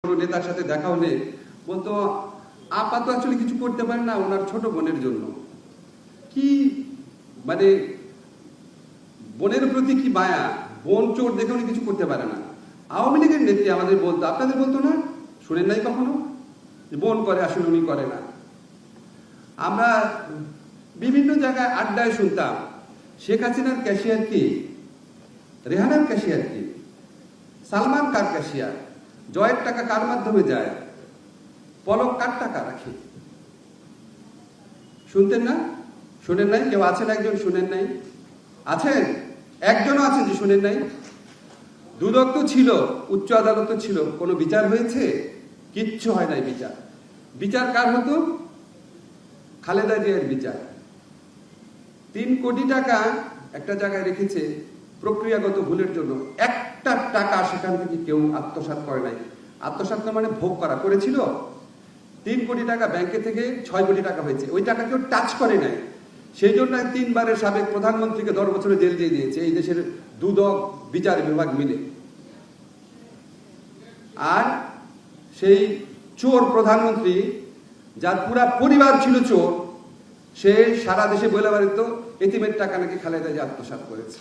নেতার সাথে দেখা হলে বলতো আপা তো আসলে কিছু করতে পারে না ওনার ছোট বোনের জন্য। কি মানে বোনের প্রতি কি মায়া, বোন চোর দেখে উনি কিছু করতে পারে না। আওয়ামী লীগের নেত্রী আমাদের বলতো, আপনাদের বলতো না? শুনেন নাই কখনো? বোন করে, আসলে উনি করে না। আমরা বিভিন্ন জায়গায় আড্ডায় শুনতাম শেখ হাসিনার ক্যাশিয়ার কি, রেহানার ক্যাশিয়ার কি, সালমান কার ক্যাশিয়ার, জয়ের টাকা কার মাধ্যমে যায়, পলক কার টাকা রাখে। শুনতেন না? শুনেন নাই? কেউ আছেন একজন শুনেন নাই? আছেন? একজনও আছেন যে শুনেন নাই? দুদক তো ছিল, উচ্চ আদালত ছিল, কোনো বিচার হয়েছে? কিচ্ছু হয় নাই বিচার। বিচার কার হতো? খালেদা জিয়ার বিচার। 3 কোটি টাকা একটা জায়গায় রেখেছে প্রক্রিয়াগত ভুলের জন্য, একটা টাকা সেখান থেকে কেউ আত্মসাৎ করে নাই। আত্মসাৎ মানে ভোগ করা করেছিল। 3 কোটি টাকা ব্যাংকে থেকে 6 কোটি টাকা হয়েছে, ওই টাকা কেউ টাচ করে নাই। সেই জন্য 3 বারের সাবেক প্রধানমন্ত্রীকে 10 বছরের জেল দিয়ে দিয়েছে এই দেশের দুদক বিচার বিভাগ মিলে। আর সেই চোর প্রধানমন্ত্রী, যার পুরা পরিবার ছিল চোর, সে সারা দেশে বলে বেড়াতো এতিমের টাকা নাকি খালেদা জিয়া আত্মসাৎ করেছে।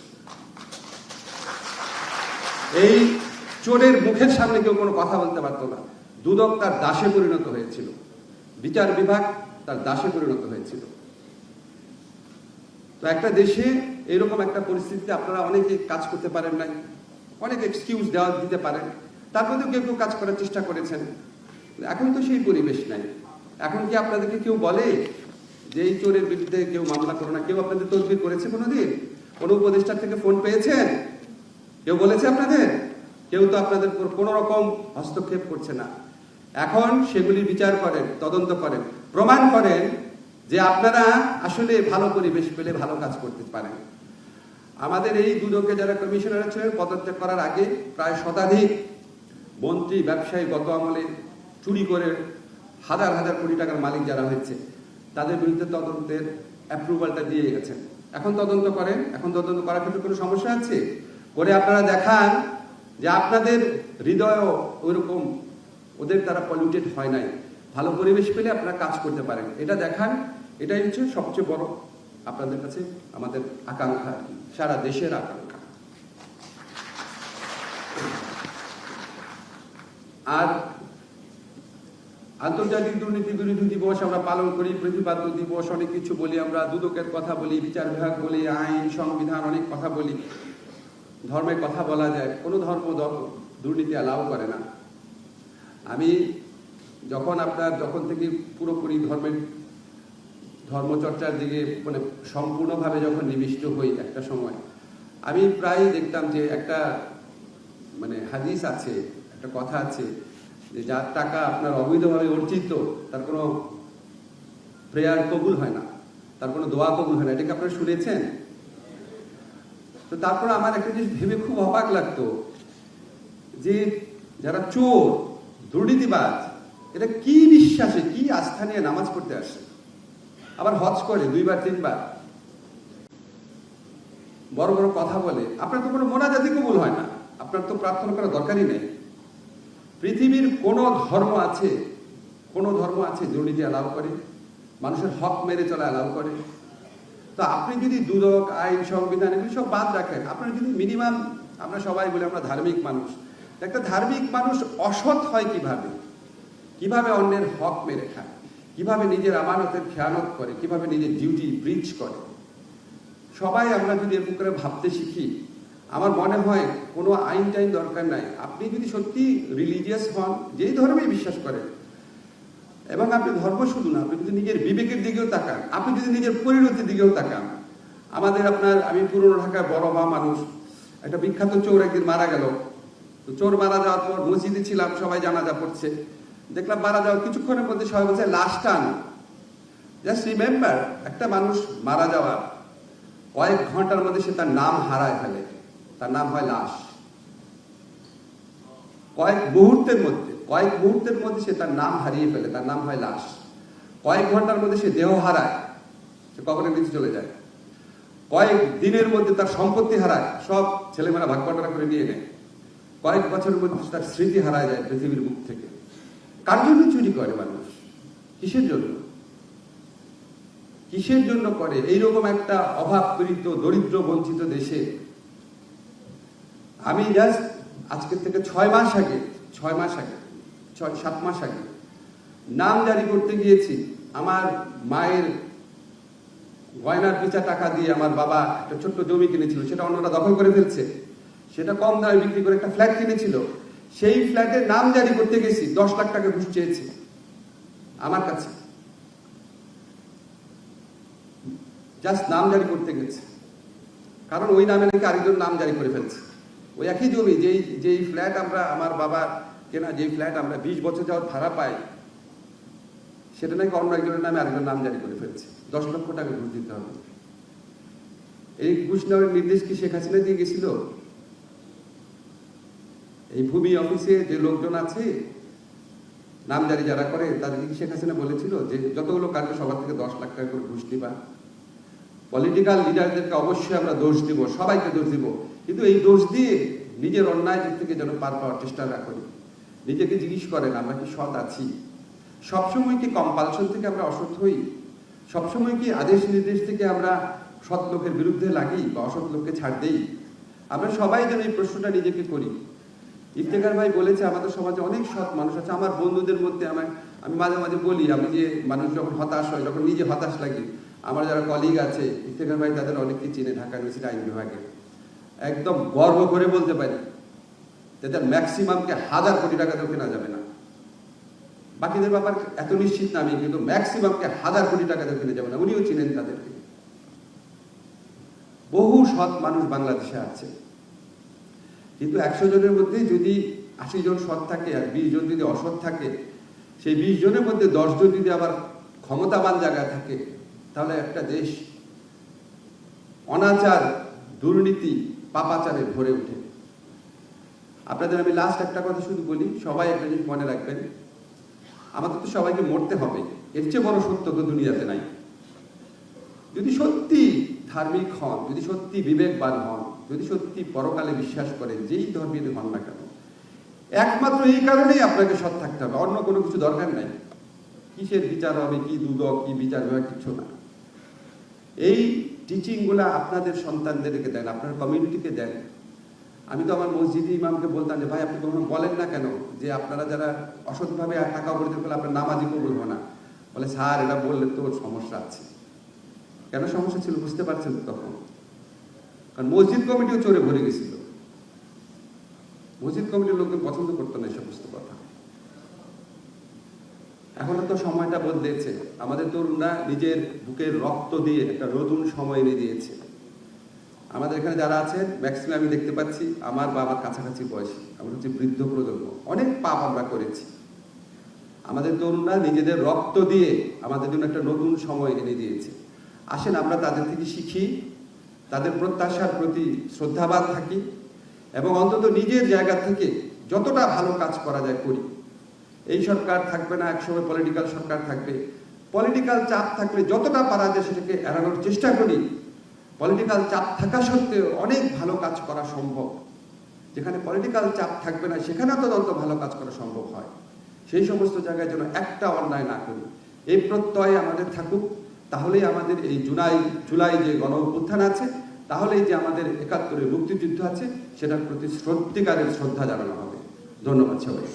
এই চোরের মুখের সামনে কেউ কোনো কথা বলতে পারতো না। দুদক তার দাসে পরিণত হয়েছিল, বিচার বিভাগ তার দাসে পরিণত হয়েছিল। তো একটা দেশে এরকম একটা পরিস্থিতিতে আপনারা অনেকে কাজ করতে পারেন নাই, অনেক এক্সকিউজ দিতে পারেন, তারপরেও কেউ কেউ কাজ করার চেষ্টা করেছেন। এখন তো সেই পরিবেশ নাই। এখন কি আপনাদেরকে কেউ বলে যে এই চোরের বিরুদ্ধে কেউ মামলা করো না? কেউ আপনাদের তদবির করেছে কোনোদিন? কোনো উপদেষ্টার থেকে ফোন পেয়েছেন? কেউ বলেছে আপনাদের? কেউ তো আপনাদের কোনো রকম হস্তক্ষেপ করছে না। এখন সেগুলি বিচার করেন, তদন্ত করেন, প্রমাণ করেন যে আপনারা আসলে ভালো পরিবেশ পেলে ভালো কাজ করতে পারেন। আমাদের এই দুদকে যারা কমিশনার ছিলেন, পদত্যাগ করার আগে প্রায় শতাধিক মন্ত্রী, ব্যবসায়ী গত আমলে চুরি করে হাজার হাজার কোটি টাকার মালিক যারা হয়েছে, তাদের বিরুদ্ধে তদন্তের অ্যাপ্রুভালটা দিয়ে গেছেন। এখন তদন্ত করেন। এখন তদন্ত করার ক্ষেত্রে কোনো সমস্যা আছে? করে আপনারা দেখান যে আপনাদের হৃদয়ও ওইরকম ওদের দ্বারা পলিউটেড হয় নাই, ভালো পরিবেশ পেলে আপনারা কাজ করতে পারেন। এটা দেখান। এটাই হচ্ছে সবচেয়ে বড় আপনাদের কাছে আমাদের আকাঙ্ক্ষা, সারা দেশের আকাঙ্ক্ষা। আর আন্তর্জাতিক দুর্নীতি বিরোধী দিবস আমরা পালন করি, প্রতিপাদ্য দিবস, অনেক কিছু বলি আমরা, দুদকের কথা বলি, বিচার বিভাগ বলি, আইন, সংবিধান, অনেক কথা বলি, ধর্মের কথা বলা যায়। কোনো ধর্ম দুর্নীতি অ্যালাউ করে না। আমি যখন থেকে পুরোপুরি ধর্মচর্চার দিকে মানে সম্পূর্ণভাবে যখন নিবিষ্ট হই একটা সময়, আমি প্রায় দেখতাম যে একটা মানে হাদিস আছে, একটা কথা আছে যে যার টাকা আপনার অবৈধভাবে অর্জিত তার কোনো প্রেয়ার কবুল হয় না, তার কোনো দোয়া কবুল হয় না। এটাকে আপনারা শুনেছেন? তো তারপর আমার একটা জিনিস ভেবে খুব অবাক লাগতো যে যারা চোর, দুর্নীতিবাজ, এটা কি বিশ্বাসে, কি আস্থা নিয়ে নামাজ পড়তে আসে, আবার হজ করে 2 বার 3 বার, বড় বড় কথা বলে। আপনার তো কোনো মোনাজাতি কবুল হয় না, আপনার তো প্রার্থনা করার দরকারই নেই। পৃথিবীর কোন ধর্ম আছে দুর্নীতি অ্যালাউ করে, মানুষের হক মেরে চলা অ্যালাউ করে? তো আপনি যদি দুদক, আইন, সংবিধান এগুলি সব বাদ রাখেন, আপনার যদি মিনিমাম, আমরা সবাই বলি আমরা ধার্মিক মানুষ, একটা ধার্মিক মানুষ অসৎ হয় কিভাবে অন্যের হক মেরে খায়, কিভাবে নিজের আমানতের খেয়ানত করে, কিভাবে নিজের ডিউটি ব্রিচ করে, সবাই আমরা যদি এরকম করে ভাবতে শিখি, আমার মনে হয় কোনো আইন টাইন দরকার নাই। আপনি যদি সত্যি রিলিজিয়াস হন, যেই ধর্মে বিশ্বাস করেন, এবং আপনি ধর্ম শুধু না, আপনি যদি নিজের বিবেকের দিকেও তাকান, আপনি যদি নিজের পরিণতির দিকেও তাকান। আমি পুরনো ঢাকার বড় মা মানুষ, একটা বিখ্যাত চোর একদিন মারা গেল। তো চোর মারা যাওয়ার পর মসজিদে ছিলাম, সবাই জানাজা পড়ছে, দেখলাম মারা যাওয়ার কিছুক্ষণের মধ্যে সবাই বলছে লাশটা আনো। জাস্ট রিমেম্বার, একটা মানুষ মারা যাওয়ার কয়েক ঘন্টার মধ্যে সে তার নাম হারায় ফেলে, তার নাম হয় লাশ। কয়েক মুহূর্তের মধ্যে সে তার নাম হারিয়ে ফেলে, তার নাম হয় লাশ। কয়েক ঘন্টার মধ্যে সে দেহ হারায়, সে কবরের নিচে চলে যায়। কয়েক দিনের মধ্যে তার সম্পত্তি হারায়, সব ছেলেমেয়েরা ভাগ বাটোয়ারা করে নিয়ে নেয়। কয়েক বছরের মধ্যে তার স্মৃতি হারায় যায় পৃথিবীর বুক থেকে। কার জন্য চুরি করে মানুষ? কিসের জন্য? কিসের জন্য করে? এইরকম একটা অভাবপীড়িত দরিদ্র বঞ্চিত দেশে আমি জাস্ট আজকের থেকে 6 মাস আগে 7 মাস আগে নাম জারি করতে গিয়েছি। আমার মায়ের গয়নার পিছা টাকা দিয়ে আমার বাবা একটা ছোট্ট জমি কিনেছিল, সেটা অন্যরা দখল করে ফেলছে। সেটা কম দামে বিক্রি করে একটা ফ্ল্যাট কিনেছিল। সেই ফ্ল্যাটের নাম জারি করতে গেছি, 10 লাখ টাকা ঘুষ চেয়েছে আমার কাছে, জাস্ট নাম জারি করতে গেছে। কারণ ওই নামে নাকি আরেকজন নাম জারি করে ফেলছে। ওই একই জমি, যেই ফ্ল্যাট আমার বাবা কেনা, যেই ফ্ল্যাট আমরা 20 বছর যাওয়ার ভাড়া পাই, সেটা নাকি অন্য একজনের নামে আরেকজন নাম জারি করে ফেলছে। 10 লক্ষ টাকা ঘুষ দিতে হবে। এই ঘুষ নেওয়ার নির্দেশ কি শেখ হাসিনা দিয়ে গেছিল? এই ভূমি অফিসে যে লোকজন আছে নাম জারি যারা করে, তাদেরকে কি শেখ হাসিনা বলেছিল যে যতগুলো কাজে সবার থেকে 10 লাখ টাকা করে ঘুষ দিবা? পলিটিক্যাল লিডারদেরকে অবশ্যই আমরা দোষ দিব, সবাইকে দোষ দিব, কিন্তু এই দোষ দিয়ে নিজের অন্যায় দিক থেকে যেন পার পাওয়ার চেষ্টা না করি। নিজেকে জিজ্ঞেস করেন, আমরা কি সৎ আছি? সবসময় কি কম্পালশন থেকে আমরা অসৎ হই? সবসময় কি আদেশ নির্দেশ থেকে আমরা সৎ লোকের বিরুদ্ধে লাগি বা অসৎ লোককে ছাড় দেই? আমরা সবাই যেন এই প্রশ্নটা নিজেকে করি। ইফতেখার ভাই বলেছে আমাদের সমাজে অনেক সৎ মানুষ আছে। আমার বন্ধুদের মধ্যে আমি মাঝে মাঝে বলি, আমি যে মানুষ যখন হতাশ হয়, যখন নিজে হতাশ লাগে, আমার যারা কলিগ আছে, ইফতেখার ভাই তাদের অনেককে চিনে, ঢাকা ইউনিভার্সিটি আইন বিভাগে, একদম গর্ব করে বলতে পারি তাদের ম্যাক্সিমামকে 1000 কোটি টাকা দিয়ে কেনা যাবে না। বাকিদের ব্যাপার এত নিশ্চিত না আমি, কিন্তু ম্যাক্সিমামকে 1000 কোটি টাকা দিয়ে কেনা যাবে না। উনিও চিনেন তাদেরকে। বহু সৎ মানুষ বাংলাদেশে আছে, কিন্তু 100 জনের মধ্যে যদি 80 জন সৎ থাকে আর 20 জন যদি অসৎ থাকে, সেই 20 জনের মধ্যে 10 জন যদি আবার ক্ষমতাবান জায়গায় থাকে, তাহলে একটা দেশ অনাচার, দুর্নীতি, পাপাচারে ভরে ওঠে। আপনাদের আমি লাস্ট একটা কথা শুধু বলি, সবাই একটা জিনিস মনে রাখবেন, আমাদের তো সবাইকে মরতে হবে, এর চেয়ে বড় সত্য তো দুনিয়াতে নাই। যদি সত্যি ধার্মিক হন, যদি সত্যি বিবেকবান হন, যদি সত্যি পরকালে বিশ্বাস করেন, যেই ধর্মের হন না কেন, একমাত্র এই কারণেই আপনাকে সৎ থাকতে হবে, অন্য কোনো কিছু দরকার নাই। কিসের বিচার হবে, কি দুদক, কি বিচার হবে, কিছু না। এই টিচিংগুলো আপনাদের সন্তানদেরকে দেন, আপনার কমিউনিটিকে দেন। আমি তো আমার মসজিদে ইমামকে বলতাম যে ভাই আপনি কখনো বলেন না কেন যে আপনারা যারা অসৎভাবে টাকা উপার্জন করলে আপনার নামাজি কবুল হবে না? বলে স্যার এটা বললে তো সমস্যা আছে। কেন সমস্যা ছিল বুঝতে পারছেন তখন? কারণ মসজিদ কমিটিও চোরে ভরে গেছিল। মসজিদ কমিটির লোকজন পছন্দ করতো না এই সমস্ত কথা। এখনো তো সময়টা বদলেছে। আমাদের তরুণরা নিজের বুকের রক্ত দিয়ে একটা নতুন সময় এনে দিয়েছে। আমাদের এখানে যারা আছেন ম্যাক্সিমাম আমি দেখতে পাচ্ছি আমার বাবার কাছাকাছি বয়সী, আমরা হচ্ছে বৃদ্ধ প্রজন্ম, অনেক পাপ আমরা করেছি। আমাদের তরুণরা নিজেদের রক্ত দিয়ে আমাদের জন্য একটা নতুন সময় এনে দিয়েছে। আসেন আমরা তাদের থেকে শিখি, তাদের প্রত্যাশার প্রতি শ্রদ্ধাবান থাকি এবং অন্তত নিজের জায়গা থেকে যতটা ভালো কাজ করা যায় করি। এই সরকার থাকবে না, একসময় পলিটিক্যাল সরকার থাকবে। পলিটিক্যাল চাপ থাকলে যতটা পারা যায় সেটাকে এড়ানোর চেষ্টা করি। পলিটিক্যাল চাপ থাকা সত্ত্বেও অনেক ভালো কাজ করা সম্ভব। যেখানে পলিটিক্যাল চাপ থাকবে না সেখানে তো ভালো কাজ করা সম্ভব হয়। সেই সমস্ত জায়গায় যেন একটা অন্যায় না করি, এই প্রত্যয় আমাদের থাকুক। তাহলেই আমাদের এই জুলাই যে গণ অভ্যুত্থান আছে, তাহলেই যে আমাদের 71-এর মুক্তিযুদ্ধ আছে, সেটার প্রতি সত্যিকারের শ্রদ্ধা জানানো হবে। ধন্যবাদ সবাই।